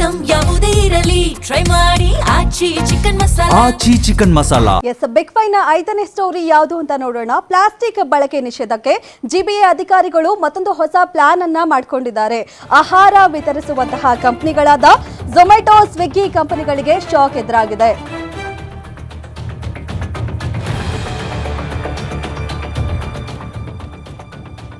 Item ಯಾವುದೇ ಇರಲಿ try ಮಾಡಿ Aachi chicken masala. Yes, big five ನ 5ನೇ ಸ್ಟೋರಿ ಯಾವುದು ಅಂತ ನೋಡೋಣ. ಪ್ಲಾಸ್ಟಿಕ್ ಬಳಕೆ ನಿಷೇಧಕ್ಕೆ ಜಿಬಿಎ ಅಧಿಕಾರಿಗಳು ಮತ್ತೊಂದು ಹೊಸ ಪ್ಲಾನ್ ಅನ್ನ ಮಾಡಿಕೊಂಡಿದ್ದಾರೆ. ಆಹಾರ ವಿತರಿಸುವಂತಹ ಕಂಪನಿಗಳಾದ ಝೊಮ್ಯಾಟೊ, ಸ್ವಿಗ್ಗಿ ಕಂಪನಿಗಳಿಗೆ ಶಾಕ್ ಎದುರಾಗಿದೆ.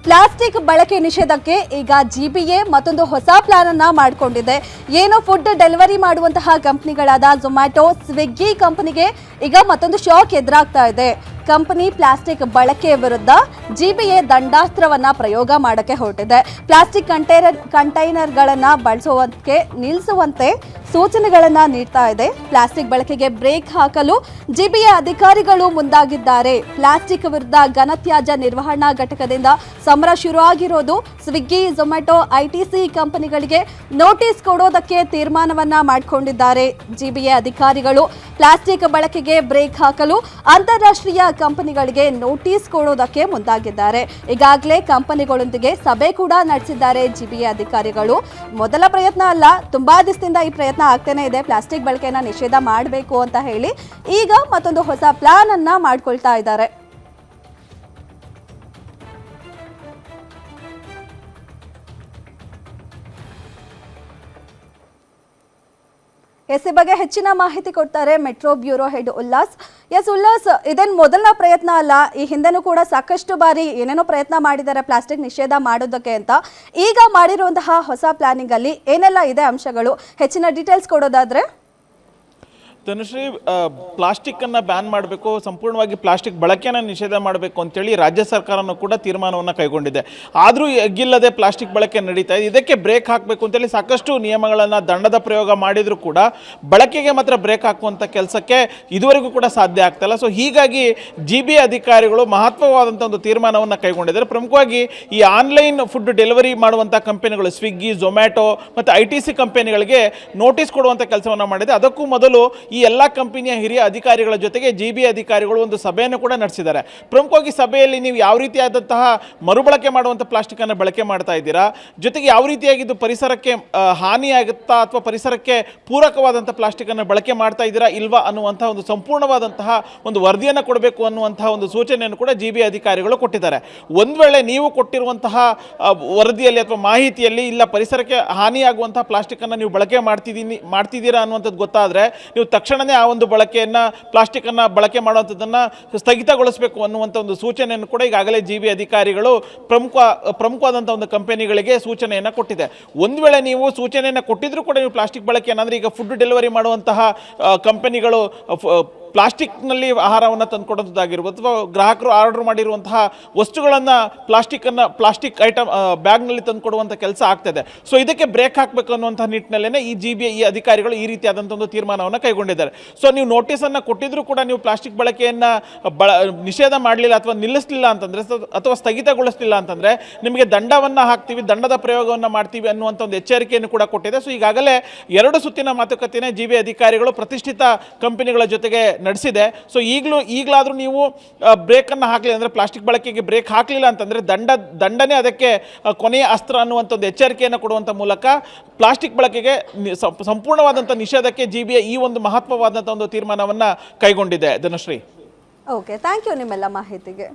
ಪ್ಲಾಸ್ಟಿಕ್ ಬಳಕೆ ನಿಷೇಧಕ್ಕೆ ಈಗ ಜಿಬಿಎ ಮತ್ತೊಂದು ಹೊಸ ಪ್ಲಾನ್ ಅನ್ನ ಮಾಡಿಕೊಂಡಿದೆ. ಏನು ಫುಡ್ ಡೆಲಿವರಿ ಮಾಡುವಂತಹ ಕಂಪನಿಗಳಾದ ಝೊಮ್ಯಾಟೊ, ಸ್ವಿಗ್ಗಿ ಕಂಪನಿಗೆ ಈಗ ಮತ್ತೊಂದು ಶಾಕ್ ಎದುರಾಗ್ತಾ ಇದೆ. ಕಂಪನಿ ಪ್ಲಾಸ್ಟಿಕ್ ಬಳಕೆ ವಿರುದ್ಧ ಜಿಬಿಎ ದಂಡಾಸ್ತ್ರವನ್ನ ಪ್ರಯೋಗ ಮಾಡಕ್ಕೆ ಹೊರಟಿದೆ. ಪ್ಲಾಸ್ಟಿಕ್ ಕಂಟೈನರ್ಗಳನ್ನ ಬಳಸುವಂತೆ ನಿಲ್ಲಿಸುವಂತೆ ಸೂಚನೆಗಳನ್ನ ನೀಡ್ತಾ ಇದೆ. ಪ್ಲಾಸ್ಟಿಕ್ ಬಳಕೆಗೆ ಬ್ರೇಕ್ ಹಾಕಲು ಜಿಬಿಎ ಅಧಿಕಾರಿಗಳು ಮುಂದಾಗಿದ್ದಾರೆ. ಪ್ಲಾಸ್ಟಿಕ್ ವಿರುದ್ಧ ಘನತ್ಯಾಜ್ಯ ನಿರ್ವಹಣಾ ಘಟಕದಿಂದ ಸಮರ ಶುರು ಆಗಿರೋದು. ಸ್ವಿಗ್ಗಿ, ಝೊಮ್ಯಾಟೊ, ಐಟಿಸಿ ಕಂಪನಿಗಳಿಗೆ ನೋಟಿಸ್ ಕೊಡೋದಕ್ಕೆ ತೀರ್ಮಾನವನ್ನ ಮಾಡಿಕೊಂಡಿದ್ದಾರೆ. ಜಿಬಿಎ ಅಧಿಕಾರಿಗಳು ಪ್ಲಾಸ್ಟಿಕ್ ಬಳಕೆಗೆ ಬ್ರೇಕ್ ಹಾಕಲು ಅಂತಾರಾಷ್ಟ್ರೀಯ ಕಂಪನಿಗಳಿಗೆ ನೋಟಿಸ್ ಕೊಡೋದಕ್ಕೆ ಮುಂದಾಗಿದ್ದಾರೆ. ಈಗಾಗಲೇ ಕಂಪನಿಗಳೊಂದಿಗೆ ಸಭೆ ಕೂಡ ನಡೆಸಿದ್ದಾರೆ ಜಿಬಿಎ ಅಧಿಕಾರಿಗಳು. ಮೊದಲ ಪ್ರಯತ್ನ ಅಲ್ಲ, ತುಂಬಾ ದಿವಸದಿಂದ ಈ ಪ್ರಯತ್ನ ಆಗ್ತಾನೆ ಇದೆ. ಪ್ಲಾಸ್ಟಿಕ್ ಬಳಕೆಯನ್ನ ನಿಷೇಧ ಮಾಡಬೇಕು ಅಂತ ಹೇಳಿ ಈಗ ಮತ್ತೊಂದು ಹೊಸ ಪ್ಲಾನ್ ಅನ್ನ ಮಾಡ್ಕೊಳ್ತಾ ಇದ್ದಾರೆ. ಈ ಬಗ್ಗೆ ಹೆಚ್ಚಿನ ಮಾಹಿತಿ ಕೊಡ್ತಾರೆ metro bureau head Ullas. Ullas, ಇದೇನು ಮೊದಲ ಪ್ರಯತ್ನ ಅಲ್ಲ. ಈ ಹಿಂದೆನೂ ಕೂಡ ಸಾಕಷ್ಟು ಬಾರಿ ಏನೇನೋ ಪ್ರಯತ್ನ ಮಾಡಿದ್ದಾರೆ ಪ್ಲಾಸ್ಟಿಕ್ ನಿಷೇಧ ಮಾಡೋದಕ್ಕೆ ಅಂತ. ಈಗ ಮಾಡಿರುವಂತಹ ಹೊಸ ಪ್ಲಾನಿಂಗ್ ಅಲ್ಲಿ ಏನೆಲ್ಲ ಇದೆ ಅಂಶಗಳು, ಹೆಚ್ಚಿನ ಡೀಟೇಲ್ಸ್ ಕೊಡೋದಾದ್ರೆ? ಧನುಶ್ರೀ, ಪ್ಲಾಸ್ಟಿಕ್ಕನ್ನು ಬ್ಯಾನ್ ಮಾಡಬೇಕು, ಸಂಪೂರ್ಣವಾಗಿ ಪ್ಲಾಸ್ಟಿಕ್ ಬಳಕೆಯನ್ನು ನಿಷೇಧ ಮಾಡಬೇಕು ಅಂತೇಳಿ ರಾಜ್ಯ ಸರ್ಕಾರನೂ ಕೂಡ ತೀರ್ಮಾನವನ್ನು ಕೈಗೊಂಡಿದೆ. ಆದರೂ ಎಗ್ಗಿಲ್ಲದೆ ಪ್ಲಾಸ್ಟಿಕ್ ಬಳಕೆ ನಡೀತಾ ಇದೆ. ಇದಕ್ಕೆ ಬ್ರೇಕ್ ಹಾಕಬೇಕು ಅಂತೇಳಿ ಸಾಕಷ್ಟು ನಿಯಮಗಳನ್ನು, ದಂಡದ ಪ್ರಯೋಗ ಮಾಡಿದರೂ ಕೂಡ ಬಳಕೆಗೆ ಮಾತ್ರ ಬ್ರೇಕ್ ಹಾಕುವಂಥ ಕೆಲಸಕ್ಕೆ ಇದುವರೆಗೂ ಕೂಡ ಸಾಧ್ಯ ಆಗ್ತಾಯಿಲ್ಲ. ಸೊ ಹೀಗಾಗಿ ಜಿಬಿಎ ಅಧಿಕಾರಿಗಳು ಮಹತ್ವವಾದಂಥ ಒಂದು ತೀರ್ಮಾನವನ್ನು ಕೈಗೊಂಡಿದ್ದಾರೆ. ಪ್ರಮುಖವಾಗಿ ಈ ಆನ್ಲೈನ್ ಫುಡ್ ಡೆಲಿವರಿ ಮಾಡುವಂಥ ಕಂಪನಿಗಳು ಸ್ವಿಗ್ಗಿ, ಝೊಮ್ಯಾಟೊ ಮತ್ತು ಐಟಿಸಿ ಕಂಪನಿಗಳಿಗೆ ನೋಟಿಸ್ ಕೊಡುವಂಥ ಕೆಲಸವನ್ನು ಮಾಡಿದೆ. ಅದಕ್ಕೂ ಮೊದಲು ಈ ಎಲ್ಲ ಕಂಪನಿಯ ಹಿರಿಯ ಅಧಿಕಾರಿಗಳ ಜೊತೆಗೆ ಜಿಬಿಎ ಅಧಿಕಾರಿಗಳು ಒಂದು ಸಭೆಯನ್ನು ಕೂಡ ನಡೆಸಿದ್ದಾರೆ. ಪ್ರಮುಖವಾಗಿ ಸಭೆಯಲ್ಲಿ ನೀವು ಯಾವ ರೀತಿಯಾದಂತಹ ಮರುಬಳಕೆ ಮಾಡುವಂಥ ಪ್ಲಾಸ್ಟಿಕ್ಕನ್ನು ಬಳಕೆ ಮಾಡ್ತಾ ಇದ್ದೀರಾ, ಜೊತೆಗೆ ಯಾವ ರೀತಿಯಾಗಿ ಇದು ಪರಿಸರಕ್ಕೆ ಹಾನಿಯಾಗುತ್ತಾ ಅಥವಾ ಪರಿಸರಕ್ಕೆ ಪೂರಕವಾದಂಥ ಪ್ಲಾಸ್ಟಿಕ್ಕನ್ನು ಬಳಕೆ ಮಾಡ್ತಾ ಇದ್ದೀರಾ ಇಲ್ವಾ ಅನ್ನುವಂಥ ಒಂದು ಸಂಪೂರ್ಣವಾದಂತಹ ಒಂದು ವರದಿಯನ್ನು ಕೊಡಬೇಕು ಅನ್ನುವಂತಹ ಒಂದು ಸೂಚನೆಯನ್ನು ಕೂಡ ಜಿಬಿಎ ಅಧಿಕಾರಿಗಳು ಕೊಟ್ಟಿದ್ದಾರೆ. ಒಂದು ವೇಳೆ ನೀವು ಕೊಟ್ಟಿರುವಂತಹ ವರದಿಯಲ್ಲಿ ಅಥವಾ ಮಾಹಿತಿಯಲ್ಲಿ ಇಲ್ಲ ಪರಿಸರಕ್ಕೆ ಹಾನಿಯಾಗುವಂತಹ ಪ್ಲಾಸ್ಟಿಕ್ಕನ್ನು ನೀವು ಬಳಕೆ ಮಾಡ್ತಿದ್ದೀರಾ ಅನ್ನುವಂಥದ್ದು ಗೊತ್ತಾದರೆ ನೀವು ತಕ್ಷಣವೇ ಆ ಒಂದು ಬಳಕೆಯನ್ನು ಪ್ಲಾಸ್ಟಿಕ್ಕನ್ನು ಬಳಕೆ ಮಾಡುವಂಥದ್ದನ್ನು ಸ್ಥಗಿತಗೊಳಿಸಬೇಕು ಅನ್ನುವಂಥ ಒಂದು ಸೂಚನೆಯನ್ನು ಕೂಡ ಈಗಾಗಲೇ ಜಿಬಿಎ ಅಧಿಕಾರಿಗಳು ಪ್ರಮುಖವಾದಂಥ ಒಂದು ಕಂಪನಿಗಳಿಗೆ ಸೂಚನೆಯನ್ನು ಕೊಟ್ಟಿದೆ. ಒಂದು ವೇಳೆ ನೀವು ಸೂಚನೆಯನ್ನು ಕೊಟ್ಟಿದ್ರೂ ಕೂಡ ನೀವು ಪ್ಲಾಸ್ಟಿಕ್ ಬಳಕೆಯನ್ನು, ಅಂದರೆ ಈಗ ಫುಡ್ ಡೆಲಿವರಿ ಮಾಡುವಂತಹ ಕಂಪನಿಗಳು ಪ್ಲಾಸ್ಟಿಕ್ನಲ್ಲಿ ಆಹಾರವನ್ನು ತಂದುಕೊಡೋದಾಗಿರ್ಬೋದು ಅಥವಾ ಗ್ರಾಹಕರು ಆರ್ಡರ್ ಮಾಡಿರುವಂತಹ ವಸ್ತುಗಳನ್ನು ಪ್ಲಾಸ್ಟಿಕ್ ಐಟಮ್ ಬ್ಯಾಗ್ನಲ್ಲಿ ತಂದುಕೊಡುವಂಥ ಕೆಲಸ ಆಗ್ತದೆ. ಸೊ ಇದಕ್ಕೆ ಬ್ರೇಕ್ ಹಾಕಬೇಕು ಅನ್ನುವಂಥ ನಿಟ್ಟಿನಲ್ಲೇ ಈ ಜಿಬಿಎ ಈ ಅಧಿಕಾರಿಗಳು ಈ ರೀತಿಯಾದಂಥ ಒಂದು ತೀರ್ಮಾನವನ್ನು ಕೈಗೊಂಡಿದ್ದಾರೆ. ಸೊ ನೀವು ನೋಟಿಸನ್ನು ಕೊಟ್ಟಿದ್ರೂ ಕೂಡ ನೀವು ಪ್ಲಾಸ್ಟಿಕ್ ಬಳಕೆಯನ್ನು ನಿಷೇಧ ಮಾಡಲಿಲ್ಲ ಅಥವಾ ನಿಲ್ಲಿಸಲಿಲ್ಲ ಅಂತಂದರೆ ಅಥವಾ ಸ್ಥಗಿತಗೊಳಿಸಲಿಲ್ಲ ಅಂತಂದರೆ ನಿಮಗೆ ದಂಡವನ್ನು ಹಾಕ್ತೀವಿ, ದಂಡದ ಪ್ರಯೋಗವನ್ನು ಮಾಡ್ತೀವಿ ಅನ್ನುವಂಥ ಒಂದು ಎಚ್ಚರಿಕೆಯನ್ನು ಕೂಡ ಕೊಟ್ಟಿದೆ. ಸೊ ಈಗಾಗಲೇ 2 ಸುತ್ತಿನ ಮಾತುಕತೆನೇ ಜಿಬಿಎ ಅಧಿಕಾರಿಗಳು ಪ್ರತಿಷ್ಠಿತ ಕಂಪನಿಗಳ ಜೊತೆಗೆ ನಡೆಸಿದೆ. ಸೊ ಈಗಲಾದರೂ ನೀವು ಬ್ರೇಕನ್ನು ಹಾಕಲಿಲ್ಲ ಅಂದರೆ ಪ್ಲಾಸ್ಟಿಕ್ ಬಳಕೆಗೆ ಬ್ರೇಕ್ ಹಾಕಲಿಲ್ಲ ಅಂತಂದರೆ ದಂಡನೆ ಅದಕ್ಕೆ ಕೊನೆಯ ಅಸ್ತ್ರ ಅನ್ನುವಂಥ ಒಂದು ಎಚ್ಚರಿಕೆಯನ್ನು ಕೊಡುವಂಥ ಮೂಲಕ ಪ್ಲಾಸ್ಟಿಕ್ ಬಳಕೆಗೆ ಸಂಪೂರ್ಣವಾದಂಥ ನಿಷೇಧಕ್ಕೆ ಜಿಬಿಎ ಈ ಒಂದು ಮಹತ್ವವಾದಂಥ ಒಂದು ತೀರ್ಮಾನವನ್ನು ಕೈಗೊಂಡಿದೆ. ಧನುಶ್ರೀ, ಓಕೆ, ಥ್ಯಾಂಕ್ ಯು ನಿಮ್ಮೆಲ್ಲ ಮಾಹಿತಿಗೆ.